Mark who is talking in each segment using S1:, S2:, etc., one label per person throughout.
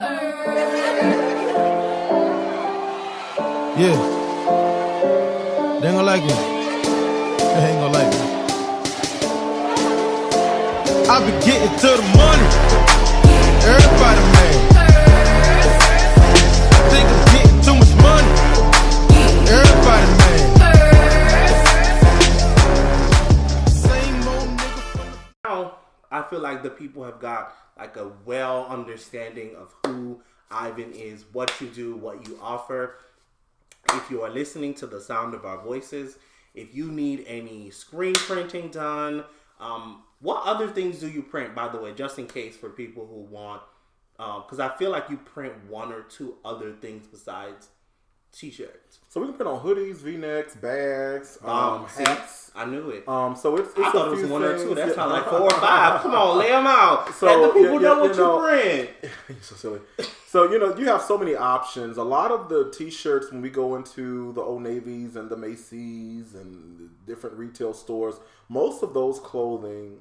S1: Yeah, they ain't gonna like it. They ain't gonna like it. I be getting to the money. Everybody mad. Think I'm getting too much money. Everybody mad. Same old nigga from the...
S2: Now, I feel like the people have got like a well understanding of who Ivan is, what you do, what you offer. If you are listening to the sound of our voices, if you need any screen printing done, what other things do you print, by the way, just in case for people who want, because I feel like you print one or two other things besides t-shirts.
S3: So we can print on hoodies, V-necks, bags, hats.
S2: I knew it.
S3: So it's
S2: I thought
S3: a
S2: it was
S3: few
S2: one or
S3: things.
S2: two. That's not like 4 or 5. Come on, lay them out.
S3: So,
S2: let the people know what
S3: you
S2: you print.
S3: You're so silly. So, you have so many options. A lot of the t-shirts, when we go into the Old Navy's and the Macy's and the different retail stores, most of those clothing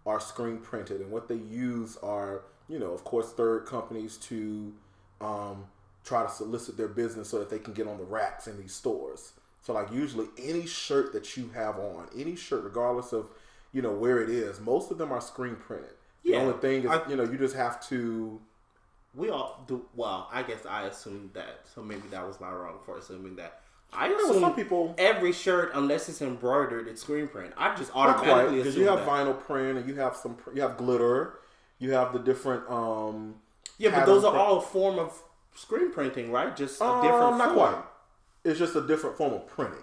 S3: are screen printed. And what they use are, of course, third companies to try to solicit their business so that they can get on the racks in these stores. So, like, usually any shirt that you have on, any shirt, regardless of, where it is, most of them are screen printed. Yeah. The only thing is, you just have to...
S2: We all do. Well, I guess I assumed that. So maybe that was my wrong for assuming that. I
S3: assume
S2: assume
S3: some people,
S2: every shirt, unless it's embroidered, it's screen print. I just automatically
S3: because
S2: assume
S3: you have
S2: that.
S3: vinyl print and you have glitter, you have the different.
S2: Yeah, but those are all a form of screen printing, right? Just a different.
S3: Not
S2: form.
S3: quite. It's just a different form of printing.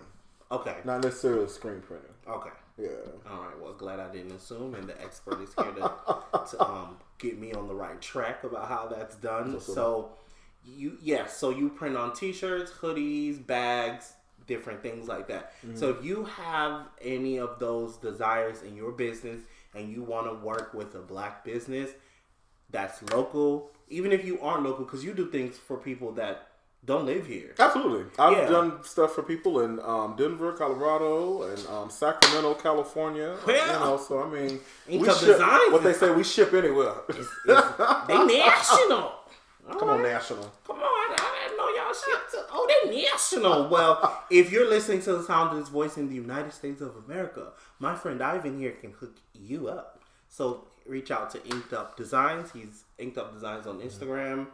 S2: Okay.
S3: Not necessarily screen printing.
S2: Okay.
S3: Yeah.
S2: All right. Well, glad I didn't assume, and the expert is here to get me on the right track about how that's done. So you print on t-shirts, hoodies, bags, different things like that. Mm-hmm. So if you have any of those desires in your business and you want to work with a black business that's local, even if you aren't local, because you do things for people that don't live here.
S3: Absolutely. I've done stuff for people in Denver, Colorado, and Sacramento, California.
S2: Well,
S3: so I mean,
S2: what
S3: they say, we ship anywhere.
S2: They national.
S3: Come on, national.
S2: Come on, I didn't know y'all shit. Oh, they national. Well, if you're listening to the sound of this voice in the United States of America, my friend Ivan here can hook you up. So reach out to Inked Up Designs. He's Inked Up Designs on Instagram.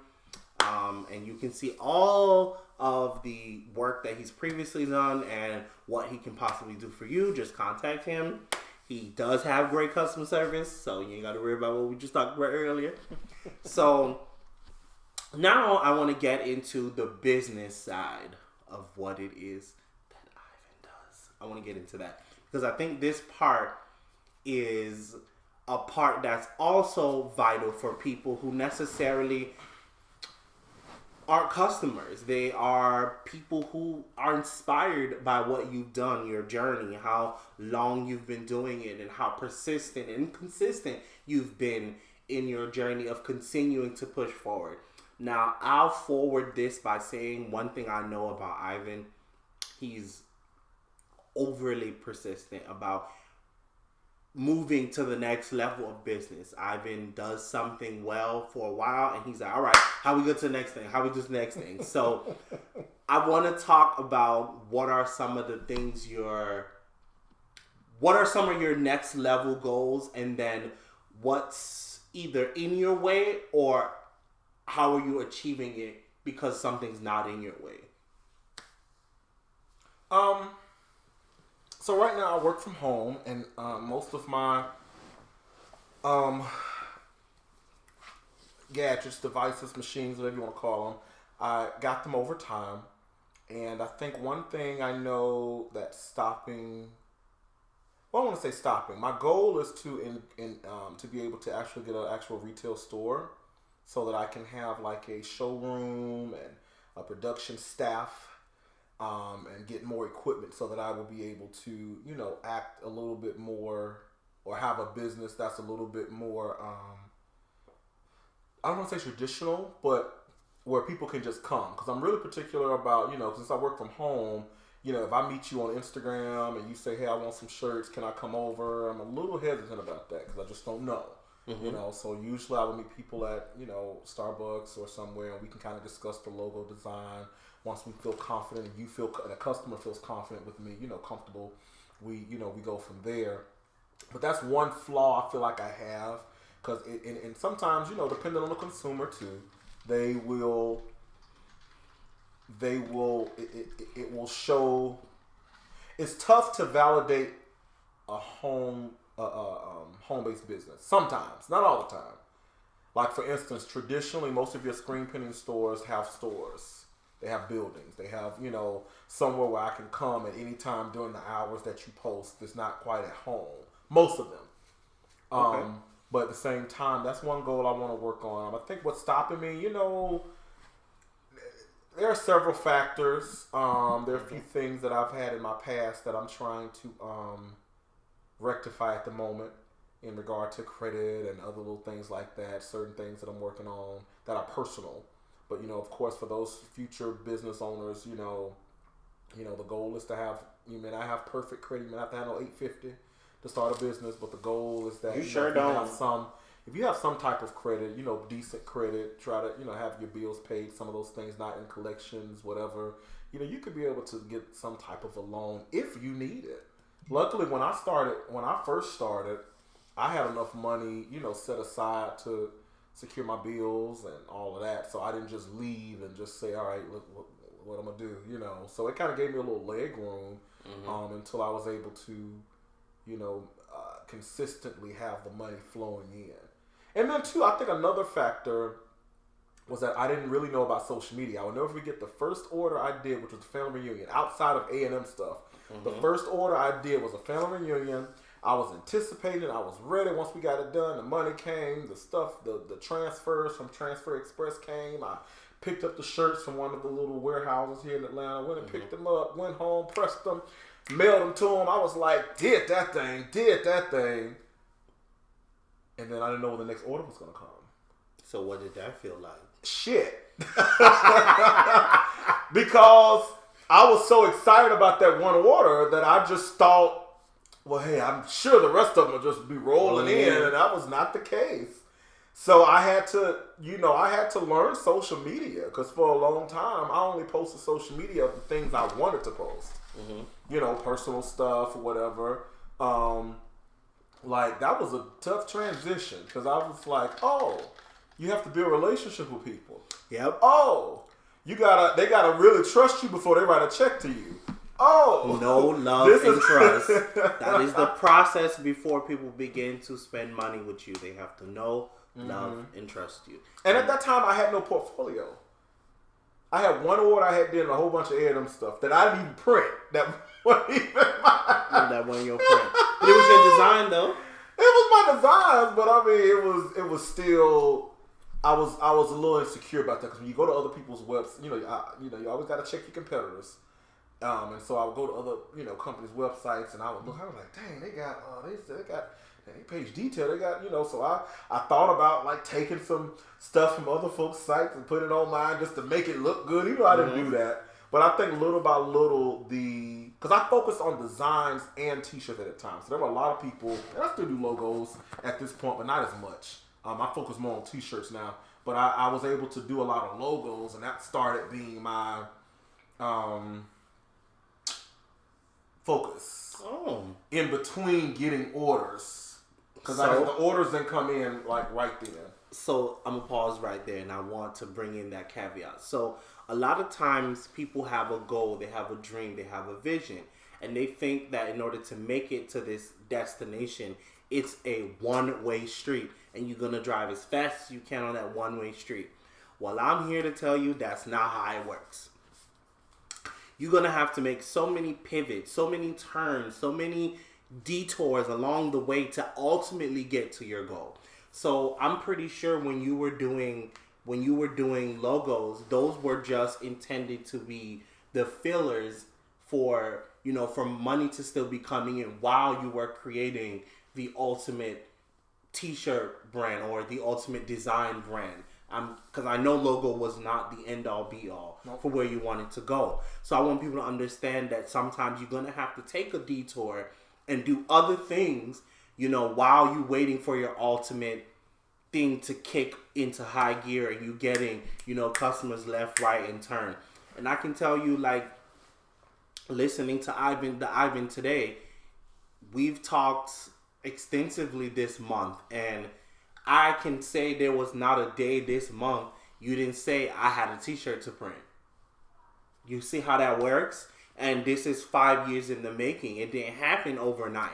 S2: And you can see all of the work that he's previously done and what he can possibly do for you. Just contact him. He does have great customer service, so you ain't got to worry about what we just talked about earlier. So now I want to get into the business side of what it is that Ivan does. I want to get into that because I think this part is a part that's also vital for people who necessarily aren't customers. They are people who are inspired by what you've done, your journey, how long you've been doing it, and how persistent and consistent you've been in your journey of continuing to push forward. Now, I'll forward this by saying one thing I know about Ivan. He's overly persistent about moving to the next level of business. Ivan does something well for a while and he's like, all right, how we go to the next thing? How we do the next thing? So I want to talk about what are some of the things what are some of your next level goals, and then what's either in your way or how are you achieving it because something's not in your way?
S3: So right now I work from home, and most of my gadgets, devices, machines, whatever you want to call them, I got them over time. And I think one thing I know that's stopping, well, I want to say stopping. My goal is to be able to actually get an actual retail store so that I can have like a showroom and a production staff. And get more equipment so that I will be able to, act a little bit more or have a business that's a little bit more, I don't want to say traditional, but where people can just come. Because I'm really particular about, since I work from home, if I meet you on Instagram and you say, hey, I want some shirts, can I come over? I'm a little hesitant about that because I just don't know. You know, so usually I would meet people at, you know, Starbucks or somewhere, and we can kind of discuss the logo design. Once we feel confident, and the customer feels confident with me, you know, comfortable, we go from there. But that's one flaw I feel like I have, because and sometimes, you know, depending on the consumer too, it will show. It's tough to validate a home-based business. Sometimes, not all the time. Like, for instance, traditionally, most of your screen printing stores have stores. They have buildings. They have, you know, somewhere where I can come at any time during the hours that you post that's not quite at home. Most of them.
S2: Okay.
S3: But at the same time, that's one goal I want to work on. I think what's stopping me, you know, there are several factors. There are a few things that I've had in my past that I'm trying to rectify at the moment in regard to credit and other little things like that. Certain things that I'm working on that are personal. But, you know, of course, for those future business owners, you know, the goal is to have, you may not have perfect credit. You may not have to have no 850 to start a business, but the goal is that
S2: Sure don't.
S3: if you have some type of credit, you know, decent credit, try to, you know, have your bills paid, some of those things not in collections, whatever, you know, you could be able to get some type of a loan if you need it. Luckily, when I first started, I had enough money, you know, set aside to secure my bills and all of that. So I didn't just leave and just say, all right, look what I'm going to do, you know. So it kind of gave me a little leg room until I was able to, you know, consistently have the money flowing in. And then, too, I think another factor was that I didn't really know about social media. I would never forget the first order I did, which was the family reunion, outside of A&M stuff. The first order I did was a family reunion. I was anticipating. I was ready. Once we got it done, the money came, the stuff, the transfers from Transfer Express came. I picked up the shirts from one of the little warehouses here in Atlanta. Went and picked them up, went home, pressed them, mailed them to them. I was like, did that thing. And then I didn't know when the next order was going to come.
S2: So what did that feel like?
S3: Shit. Because I was so excited about that one order that I just thought, well, hey, I'm sure the rest of them will just be rolling in, and that was not the case. So I had to, you know, learn social media, because for a long time, I only posted social media of the things I wanted to post. You know, personal stuff or whatever. Like, that was a tough transition, because I was like, oh, you have to build a relationship with people.
S2: Yep.
S3: Oh, they gotta really trust you before they write a check to you. Oh,
S2: no love and trust. That is the process before people begin to spend money with you. They have to know, love, and trust you.
S3: And at that time, I had no portfolio. I had one order I had did and a whole bunch of A&M stuff that I didn't even print. That wasn't even mine.
S2: That wasn't your print. But it was your design, though.
S3: It was my designs, but I mean, it was still. I was a little insecure about that, because when you go to other people's websites, you always got to check your competitors. And so I would go to other, you know, companies' websites, and I would look. I was like, dang, they got page detail. They got, you know. So I thought about like taking some stuff from other folks' sites and put it on mine just to make it look good. You know, I didn't do that, but I think little by little because I focused on designs and T-shirts at the time. So there were a lot of people, and I still do logos at this point, but not as much. I focus more on T-shirts now, but I was able to do a lot of logos, and that started being my focus in between getting orders, because the orders then come in like right then.
S2: So I'm gonna pause right there, and I want to bring in that caveat. So a lot of times people have a goal, they have a dream, they have a vision, and they think that in order to make it to this destination, it's a one-way street, and you're gonna drive as fast as you can on that one-way street. Well, I'm here to tell you that's not how it works. You're going to have to make so many pivots, so many turns, so many detours along the way to ultimately get to your goal. So I'm pretty sure when you were doing logos, those were just intended to be the fillers for, you know, for money to still be coming in while you were creating the ultimate T-shirt brand or the ultimate design brand. Because I know logo was not the end-all, be-all for where you wanted to go. So I want people to understand that sometimes you're going to have to take a detour and do other things, you know, while you're waiting for your ultimate thing to kick into high gear, and you getting, customers left, right, and turn. And I can tell you, like, listening to Ivan today, we've talked extensively this month, and I can say there was not a day this month you didn't say I had a t-shirt to print. You see how that works? And this is 5 years in the making. It didn't happen overnight.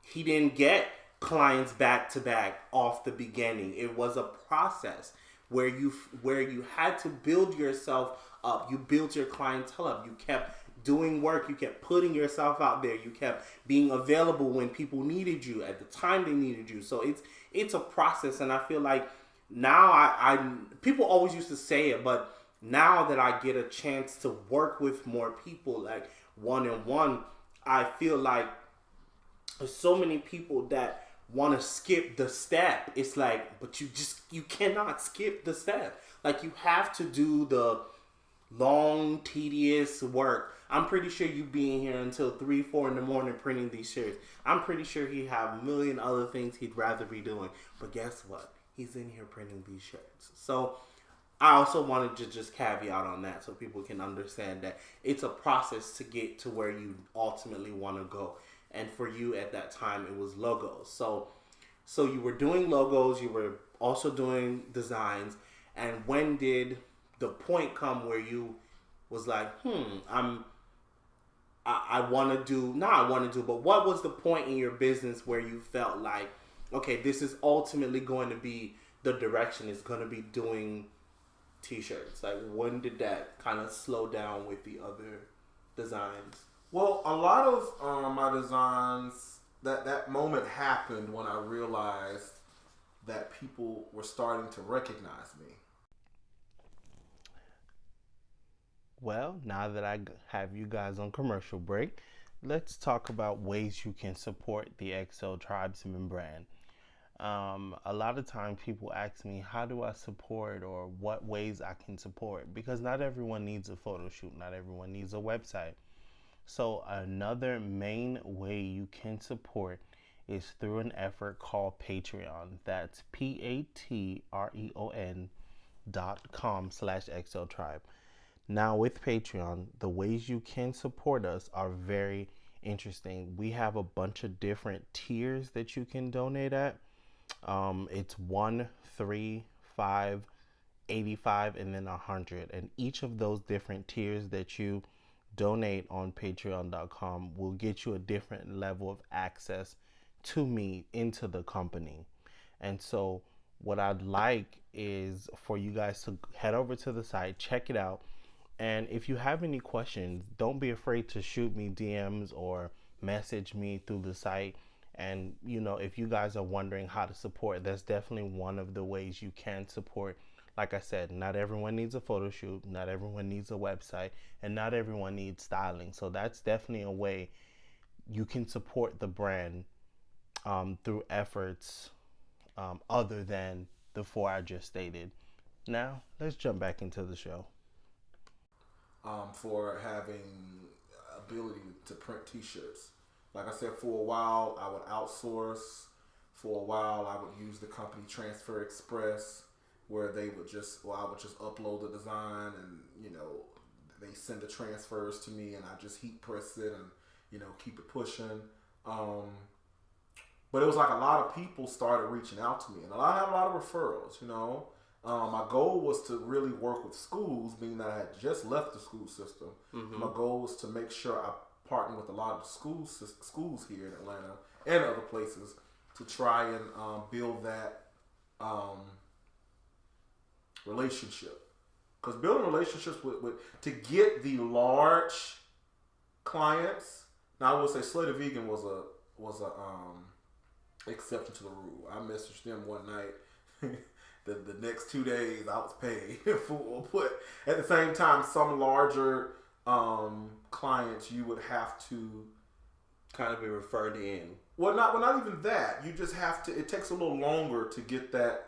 S2: He didn't get clients back to back off the beginning. It was a process where you had to build yourself up. You built your clientele up. You kept doing work. You kept putting yourself out there. You kept being available when people needed you at the time they needed you. So it's a process, and I feel like now I people always used to say it, but now that I get a chance to work with more people, like one-on-one, I feel like there's so many people that want to skip the step. It's like, but you cannot skip the step. Like, you have to do the long, tedious work. I'm pretty sure you being here until 3, 4 in the morning printing these shirts. I'm pretty sure he have a million other things he'd rather be doing. But guess what? He's in here printing these shirts. So I also wanted to just caveat on that so people can understand that it's a process to get to where you ultimately want to go. And for you at that time, it was logos. So you were doing logos, you were also doing designs. And when did the point come where you was like, I want to do, but what was the point in your business where you felt like, okay, this is ultimately going to be the direction, it's going to be doing t-shirts? Like, when did that kind of slow down with the other designs?
S3: Well, a lot of my designs, that moment happened when I realized that people were starting to recognize me.
S1: Well, now that I have you guys on commercial break, let's talk about ways you can support the XO Tribesman brand. A lot of times people ask me, how do I support, or what ways I can support? Because not everyone needs a photo shoot. Not everyone needs a website. So another main way you can support is through an effort called Patreon. That's patreon.com/XOTribe. Now with Patreon, the ways you can support us are very interesting. We have a bunch of different tiers that you can donate at. It's 1, 3, 5, 85, and then 100. And each of those different tiers that you donate on patreon.com will get you a different level of access to me, into the company. And so what I'd like is for you guys to head over to the site, check it out. And if you have any questions, don't be afraid to shoot me DMs or message me through the site. And, if you guys are wondering how to support, that's definitely one of the ways you can support. Like I said, not everyone needs a photo shoot, not everyone needs a website, and not everyone needs styling. So that's definitely a way you can support the brand through efforts other than the 4 I just stated. Now, let's jump back into the show.
S3: For having ability to print t-shirts. Like I said, for a while I would outsource. For a while I would use the company Transfer Express, where I would just upload the design, and they send the transfers to me, and I just heat press it and keep it pushing. But it was like a lot of people started reaching out to me, and I had a lot of referrals. My goal was to really work with schools, meaning that I had just left the school system. Mm-hmm. My goal was to make sure I partnered with a lot of schools here in Atlanta and other places to try and build that relationship. Because building relationships to get the large clients. Now, I would say Slay the Vegan was a exception to the rule. I messaged them one night. The next 2 days I was paid full. But at the same time, some larger clients you would have to
S2: kind of be referred in.
S3: Well, not even that. You just have to. It takes a little longer to get that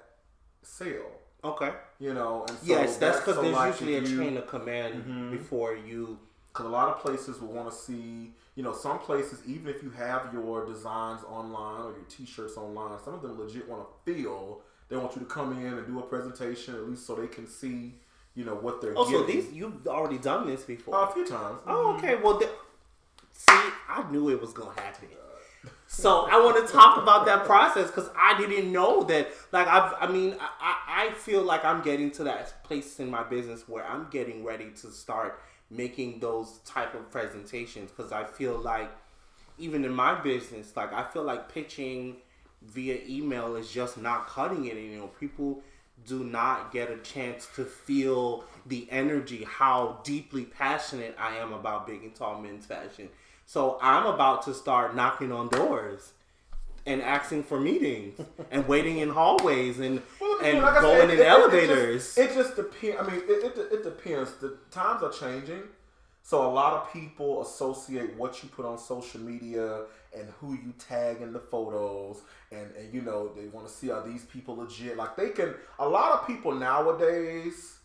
S3: sale.
S2: Okay.
S3: And so
S2: yes, that's because
S3: so
S2: there's
S3: like
S2: usually a chain of command before you
S3: Because a lot of places will want to see, some places, even if you have your designs online or your t-shirts online, some of them legit want to feel, they want you to come in and do a presentation, at least so they can see, what they're getting.
S2: So you've already done this before?
S3: A few times.
S2: Oh, okay. Well, see, I knew it was going to happen. So I want to talk about that process because I didn't know that. Like, I feel like I'm getting to that place in my business where I'm getting ready to start making those type of presentations, because I feel like even in my business, like I feel like pitching via email is just not cutting it. People do not get a chance to feel the energy, how deeply passionate I am about big and tall men's fashion. So I'm about to start knocking on doors and asking for meetings and waiting in hallways and going in elevators.
S3: It just depends. I mean, it depends. The times are changing. So a lot of people associate what you put on social media and who you tag in the photos, and they want to see, are these people legit? Like, a lot of people nowadays,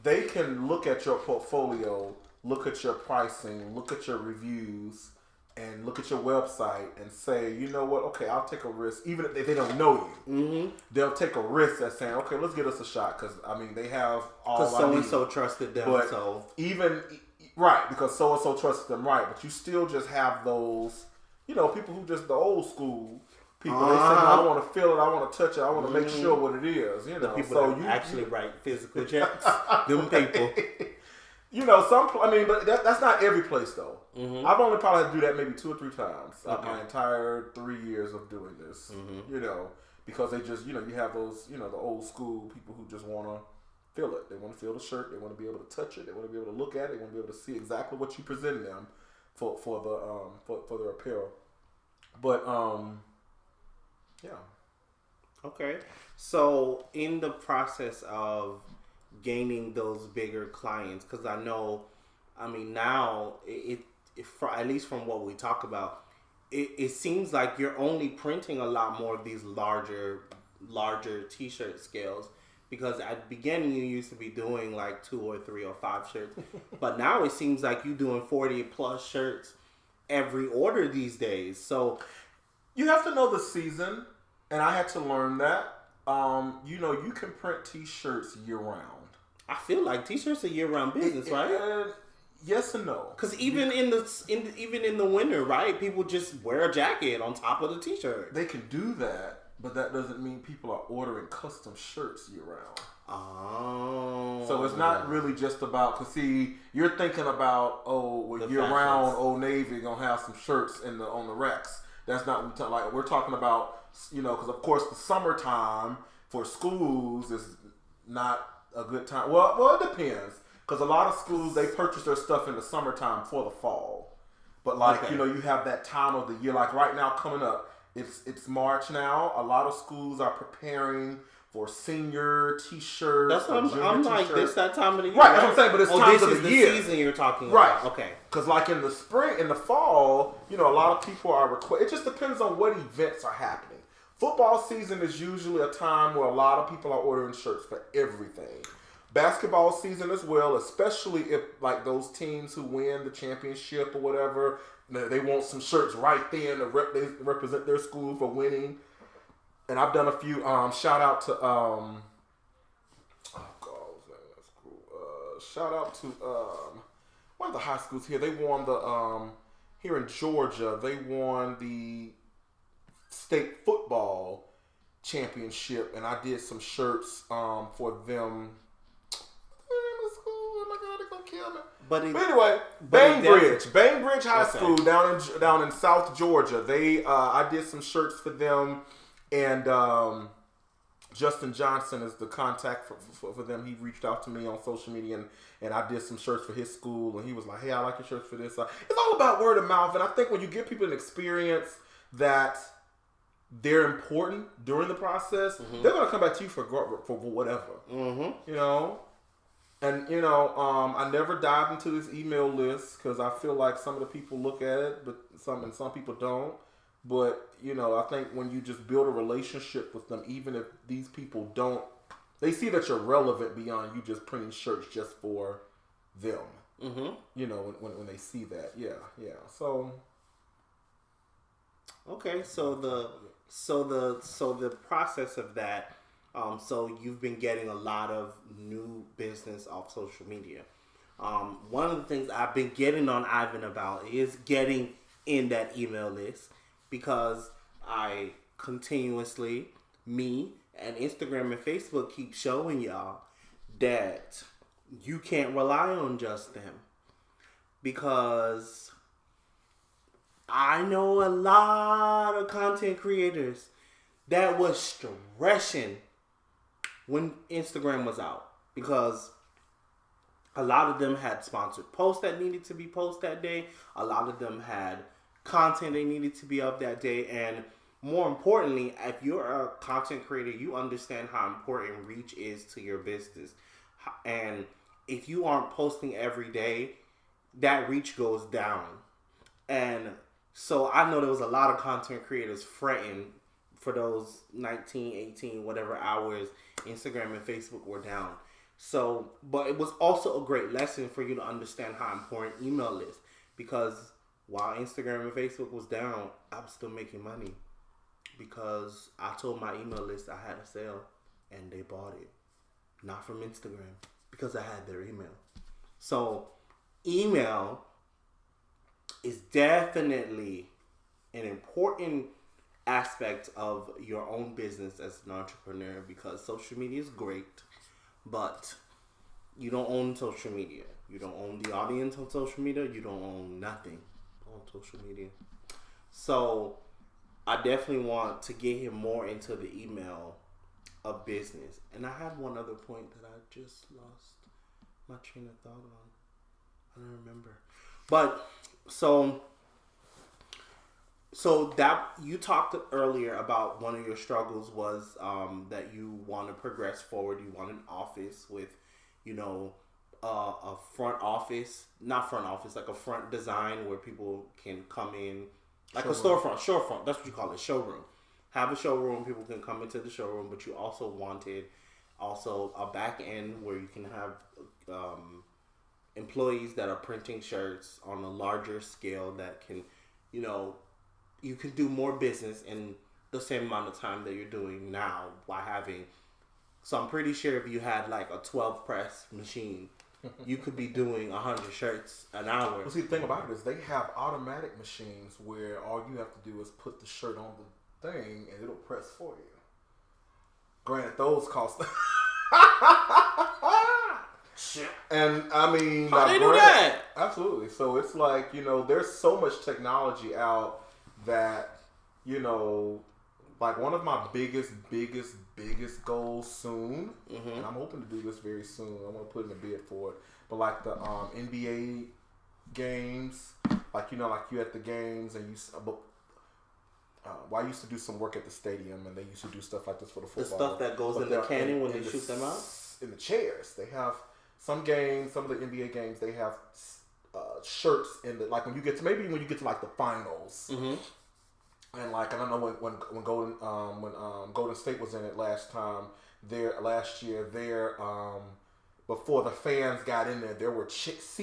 S3: they can look at your portfolio, look at your pricing, look at your reviews, and look at your website and say, you know what, okay, I'll take a risk. Even if they don't know you,
S2: Mm-hmm.
S3: they'll take a risk at saying, okay, let's get us a shot, because, they have all
S2: Because so-and-so trusted them,
S3: but
S2: so...
S3: Right, because so-and-so trusted them, right. But you still just have those, people who just the old school people. They say, no, I want to feel it, I want to touch it, I want to make sure what it is,
S2: The people that actually write physical checks, them people.
S3: But that's not every place, though.
S2: Mm-hmm.
S3: I've only probably had to do that maybe 2 or 3 times my entire 3 years of doing this.
S2: Mm-hmm.
S3: Because they just, you have those, the old school people who just want to feel it. They want to feel the shirt. They want to be able to touch it. They want to be able to look at it. They want to be able to see exactly what you present them for their apparel. But yeah.
S2: Okay. So in the process of gaining those bigger clients, because I know, now at least from what we talk about, it seems like you're only printing a lot more of these larger t-shirt scales. Because at the beginning you used to be doing like 2 or 3 or 5 shirts, but now it seems like you're doing 40 plus shirts every order these days. So
S3: you have to know the season, and I had to learn that. You can print t-shirts year round.
S2: I feel like t-shirts are year-round business, right?
S3: Yes and no.
S2: Because even in the winter, right? People just wear a jacket on top of the t-shirt.
S3: They can do that. But that doesn't mean people are ordering custom shirts year round.
S2: Oh.
S3: So it's not really just about, because see, you're thinking about, year round, Old Navy going to have some shirts on the racks. That's not what we're talking about. We're talking about, because of course the summertime for schools is not a good time. Well, it depends. Because a lot of schools, they purchase their stuff in the summertime for the fall. But you have that time of the year, like right now coming up. It's March now. A lot of schools are preparing for senior t-shirts.
S2: That's what I'm like. This that time of the year,
S3: right? That's what I'm saying. But it's times of the year.
S2: This is the season you're talking
S3: right?
S2: About. Okay.
S3: Because like in the spring, in the fall, a lot of people are It just depends on what events are happening. Football season is usually a time where a lot of people are ordering shirts for everything. Basketball season as well, especially if like those teams who win the championship or whatever. They want some shirts right there to represent their school for winning. And I've done a few. Shout out to shout out to one of the high schools here. They won the here in Georgia. They won the state football championship, and I did some shirts for them. Kill me. But anyway, Bainbridge High School down in South Georgia. They I did some shirts for them, and Justin Johnson is the contact for them. He reached out to me on social media, and I did some shirts for his school, and he was like, "Hey, I like your shirts for this." It's all about word of mouth, and I think when you give people an experience that they're important during the process, they're gonna come back to you for whatever. And, I never dived into this email list because I feel like some of the people look at it, but some people don't. But, I think when you just build a relationship with them, even if these people don't, they see that you're relevant beyond you just printing shirts just for them.
S2: Mm-hmm.
S3: You know, when they see that. Yeah. So
S2: okay, so the process of that. So you've been getting a lot of new business off social media. One of the things I've been getting on Ivan about is getting in that email list because I continuously, me and Instagram and Facebook keep showing y'all that you can't rely on just them because I know a lot of content creators that was stressing when Instagram was out because a lot of them had sponsored posts that needed to be posted that day. A lot of them had content they needed to be up that day. And more importantly, if you're a content creator, you understand how important reach is to your business. And if you aren't posting every day, that reach goes down. And so I know there was a lot of content creators fretting for those 19, 18, whatever hours Instagram and Facebook were down. So, but it was also a great lesson for you to understand how important email is. Because while Instagram and Facebook was down, I was still making money. Because I told my email list I had a sale and they bought it. Not from Instagram. Because I had their email. So, email is definitely an important aspect of your own business as an entrepreneur because social media is great, but you don't own social media. You don't own the audience on social media. You don't own nothing on social media. So I definitely want to get him more into the email of business. And I had one other point that I just lost my train of thought on. I don't remember. But so that you talked earlier about one of your struggles was that you want to progress forward. You want an office with, a front office, not front office, like a front design where people can come in, like showroom. A storefront. That's what you call it, showroom. Have a showroom, people can come into the showroom, but you also wanted a back end where you can have employees that are printing shirts on a larger scale that can, you can do more business in the same amount of time that you're doing now by having. So I'm pretty sure if you had like a 12 press machine, you could be doing 100 shirts an hour.
S3: Well, see, the thing about it is they have automatic machines where all you have to do is put the shirt on the thing and it'll press for you. Granted, those cost. And I mean,
S2: how they do that?
S3: Absolutely. So it's like, there's so much technology out that, like one of my biggest goals soon, and I'm hoping to do this very soon. I want to put in a bid for it. But like the NBA games, like you at the games and I used to do some work at the stadium, and they used to do stuff like this for the football.
S2: The stuff that goes in the cannon when they shoot them out?
S3: In the chairs. They have some games, some of the NBA games, they have shirts in the, like when you get to like the finals.
S2: Mm-hmm.
S3: And like, I don't know when Golden State was in it last year, before the fans got in there were shirts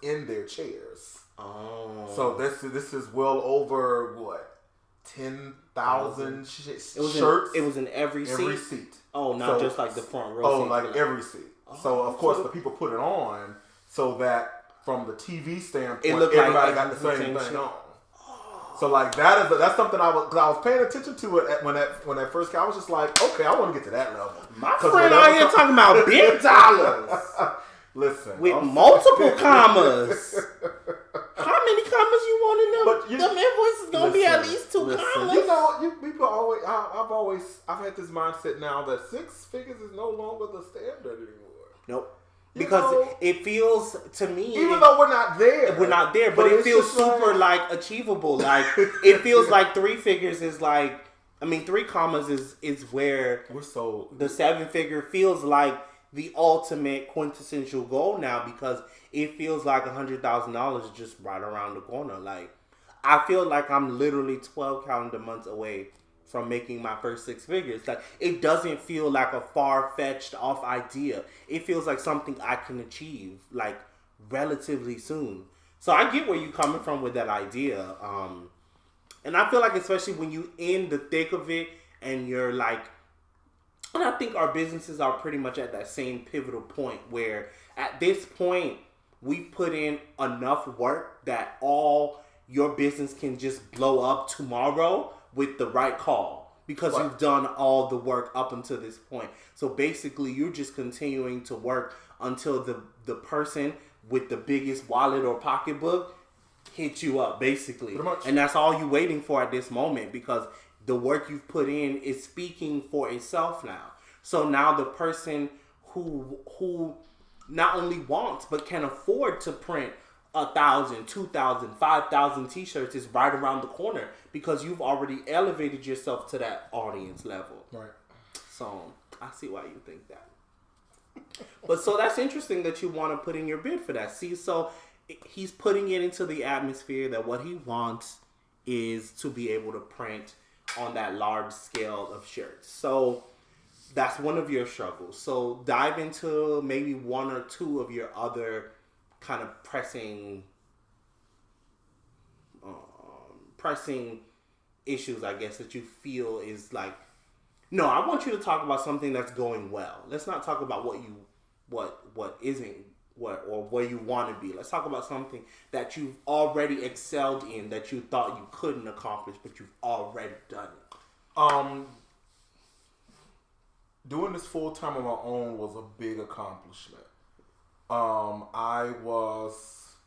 S3: in their chairs.
S2: Oh.
S3: So this is well over what? 10,000 shirts.
S2: It was in every seat. Oh, not just like the front row.
S3: Oh, like every seat. So of course the people put it on so that from the TV standpoint, everybody got the same thing on. So like that's something I was paying attention to it when that first came. I was just like, okay, I want to get to that level.
S2: My friend out here talking about big dollars.
S3: Listen,
S2: with multiple commas. How many commas you want in them? But them invoices gonna be at least 2 commas.
S3: People always. I've had this mindset now that 6 figures is no longer the standard anymore.
S2: Nope. Because it feels to me,
S3: even though we're not there,
S2: but it feels super like achievable. Like it feels like 3 figures is like, 3 commas is where the 7-figure feels like the ultimate quintessential goal now, because it feels like $100,000 is just right around the corner. Like I feel like I'm literally 12 calendar months away from making my first 6 figures. Like it doesn't feel like a far-fetched off idea. It feels like something I can achieve like relatively soon. So I get where you're coming from with that idea. And I feel like especially when you in the thick of it and you're like, and I think our businesses are pretty much at that same pivotal point where at this point we've put in enough work that all your business can just blow up tomorrow with the right call because
S3: Right.
S2: you've done all the work up until this point. So basically you're just continuing to work until the person with the biggest wallet or pocketbook hit you up, basically.
S3: Pretty much.
S2: And that's all you're waiting for at this moment because the work you've put in is speaking for itself now. So now the person who not only wants but can afford to print 1,000, 2,000, 5,000 t-shirts is right around the corner because you've already elevated yourself to that audience level.
S3: Right.
S2: So I see why you think that. But so that's interesting that you want to put in your bid for that. See, so he's putting it into the atmosphere that what he wants is to be able to print on that large scale of shirts. So that's one of your struggles. So dive into maybe one or two of your other kind of pressing issues, I guess, that you feel is like, no, I want you to talk about something that's going well. Let's not talk about what isn't what or where you want to be. Let's talk about something that you've already excelled in that you thought you couldn't accomplish, but you've already done it.
S3: Doing this full time on my own was a big accomplishment. I was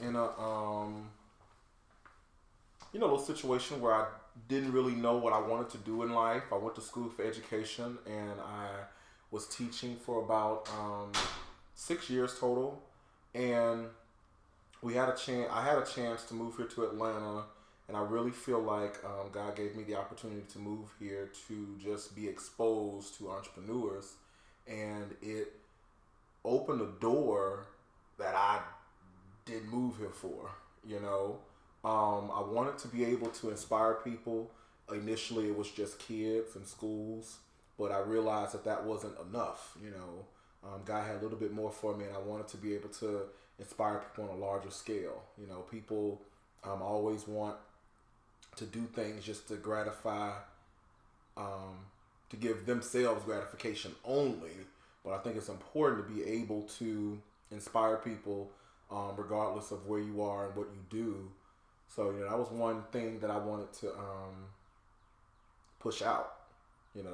S3: in a little situation where I didn't really know what I wanted to do in life. I went to school for education and I was teaching for about 6 years total, and I had a chance to move here to Atlanta, and I really feel like God gave me the opportunity to move here to just be exposed to entrepreneurs, and it opened a door that I didn't move here for. I wanted to be able to inspire people. Initially, it was just kids and schools, but I realized that wasn't enough. God had a little bit more for me, and I wanted to be able to inspire people on a larger scale. People always want to do things just to gratify, to give themselves gratification only. But I think it's important to be able to inspire people regardless of where you are and what you do. So, that was one thing that I wanted to push out.